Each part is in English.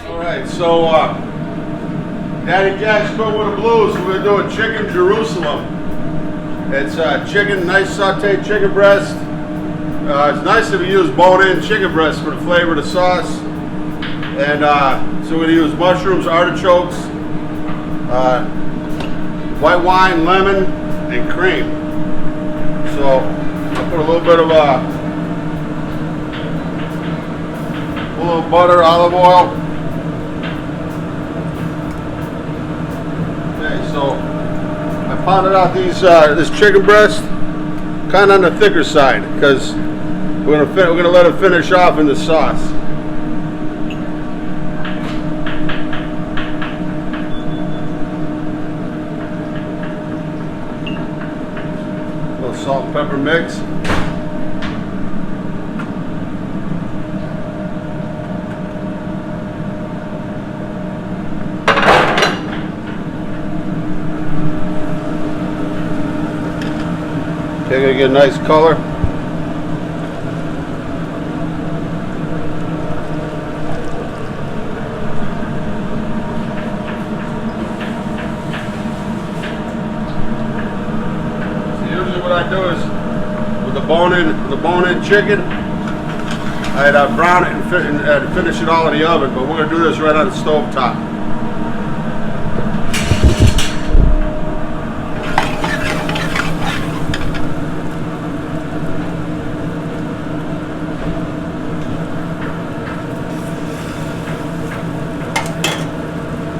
Alright, so Daddy Jack's Cook with the Blues. We're doing chicken Jerusalem. It's chicken, nice sauteed chicken breast. It's nice if you use bone-in chicken breast for the flavor of the sauce. And so we're going to use mushrooms, artichokes, white wine, lemon, and cream. So I'll put a little bit of a little butter, olive oil. Okay, so I pounded out these this chicken breast kind of on the thicker side because we're gonna let it finish off in the sauce. A little salt and pepper mix. Okay, gonna get a nice color. So usually what I do is with the bone-in chicken, I'd brown it and finish it all in the oven. But we're gonna do this right on the stove top.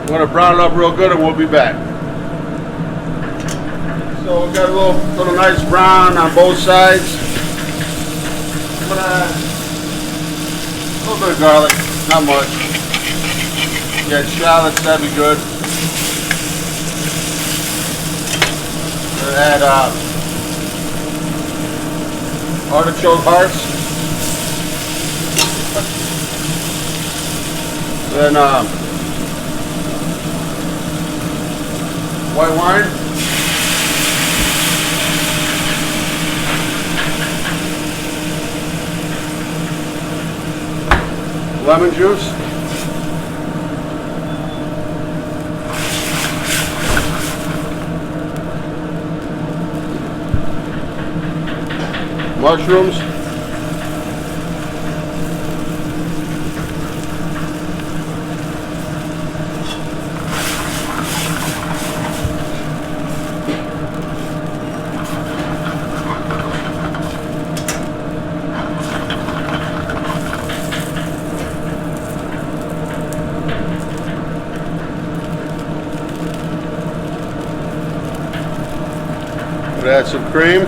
We're going to brown it up real good and we'll be back. So we got a little nice brown on both sides. I'm going to add a little bit of garlic, not much. Yeah, shallots, that'd be good. I'm going to add artichoke hearts. Then white wine, lemon juice, mushrooms, add some cream.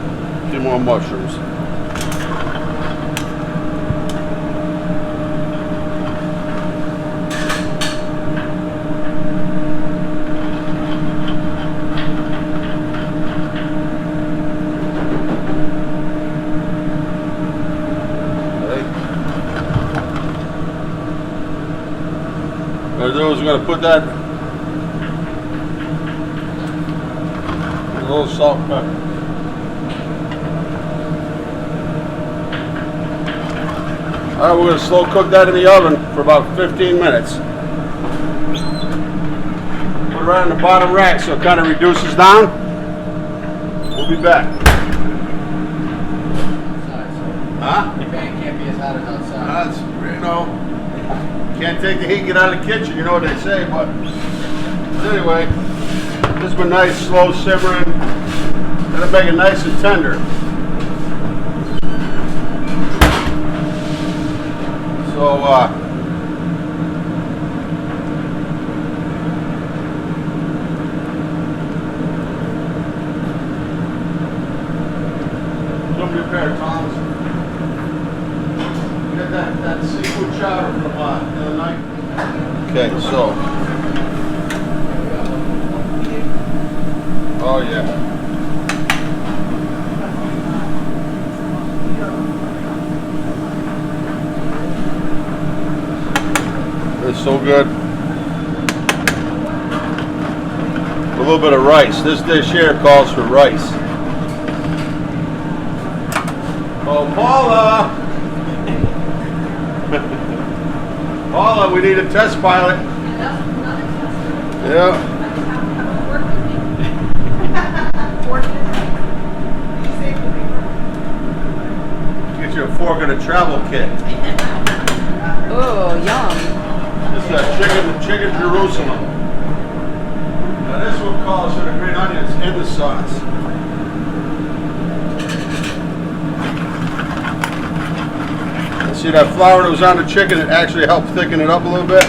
A few more mushrooms. What we're going to do is we're going to put that a little salt and pepper. Alright, we're going to slow cook that in the oven for about 15 minutes. Put it right on the bottom rack so it kind of reduces down. We'll be back. Huh? The fan can't be as hot as outside. That's, you know, can't take the heat, get out of the kitchen, you know what they say, but anyway, this has been nice, slow simmering. That'll make it nice and tender. So, somebody pair of tongs. Get that seafood chowder from the other night. Okay, so. Oh yeah. is so good. A little bit of rice. This dish here calls for rice. Oh, Paula! Paula, we need a test pilot. Yeah. Get you a fork and a travel kit. Oh, yum. This is chicken Jerusalem. Now this one calls for the green onions in the sauce. See that flour that was on the chicken? It actually helped thicken it up a little bit.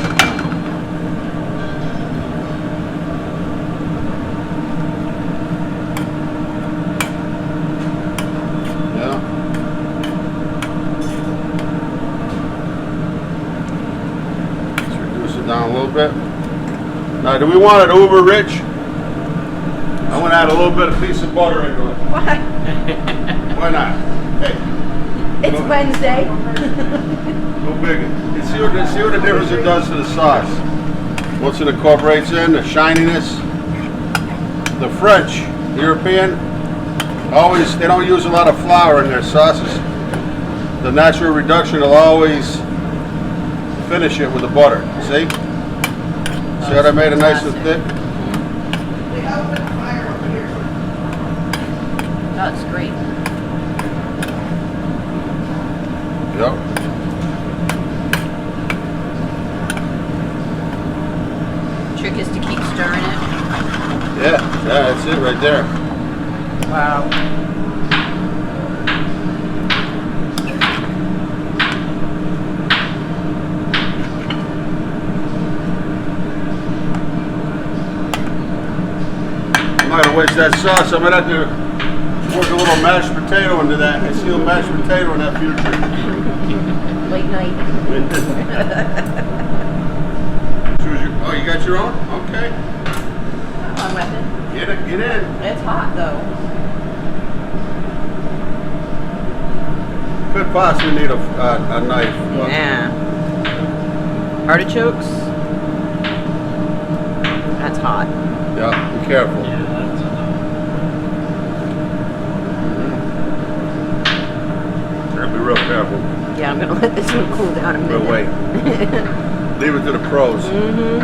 Yeah. Let's reduce it down a little bit. Now, do we want it uber rich? I want to add a little bit of piece of butter into it. Why? Why not? Hey. It's Wednesday. Go big. You see what the difference it does to the sauce. Once it incorporates in, the shininess. The French, European, they don't use a lot of flour in their sauces. The natural reduction will always finish it with the butter. See? See how I made it nice and thick? That's great. Yep. Trick is to keep stirring it. Yeah, that's it right there. Wow. I'm not gonna waste that sauce. I might have to work a little mashed potato into that. I see a mashed potato in that future. Late night. Oh, you got your own? Okay. Come on, Weapon. Get in. It's hot though. Could possibly need a knife. but- Yeah. Artichokes. That's hot. Yeah, be careful. Gotta be real careful. Yeah, I'm gonna let this one cool down a minute. But wait. Leave it to the pros. Mm-hmm.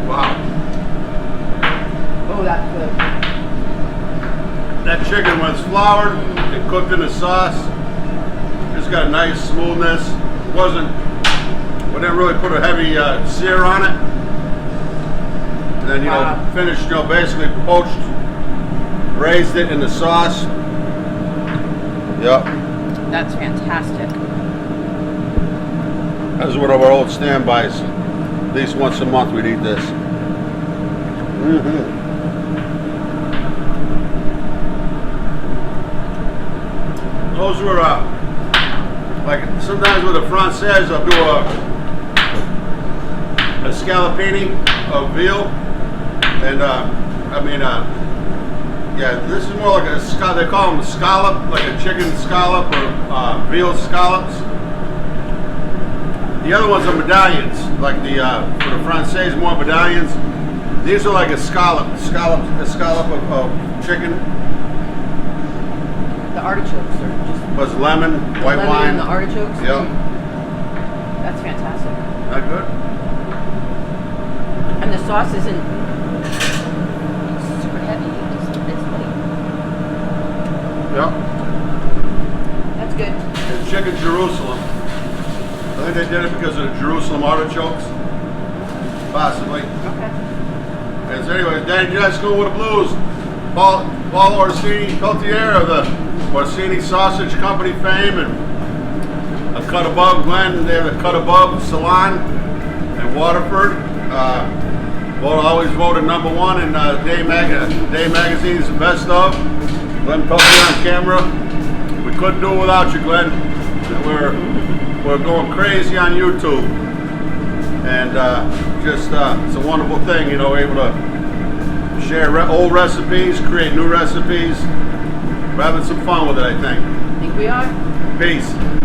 Wow. Oh, that's good. That chicken was floured and cooked in the sauce. Just got a nice smoothness. We didn't really put a heavy sear on it. And then, Wow. finished, basically poached, raised it in the sauce. Yep. That's fantastic. That was one of our old standbys. At least once a month we'd eat this. Those were, like sometimes with a Française, I'll do a scallopini of veal. And, yeah, this is more like they call them a scallop, like a chicken scallop or veal scallops. The other ones are medallions, like for the Française, more medallions. These are like a scallop of chicken. The artichokes are just Plus lemon, white lemon wine. and the artichokes. Yep. That's fantastic. Not good? And the sauce isn't super heavy. It's light. Yep. That's good. And chicken Jerusalem. I think they did it because of the Jerusalem artichokes. Possibly. Okay. And so anyway, Danny Jedi School with the Blues. Paul Orsini Peltier of the Orsini Sausage Company fame, and a cut above Glenn. They have a cut above salon in Waterford. Always voted #1 in Day Magazine's best of. Glenn Peltier on camera. We couldn't do it without you, Glenn. We're going crazy on YouTube, and it's a wonderful thing, able to share old recipes, create new recipes, We're having some fun with it, I think. I think we are. Peace.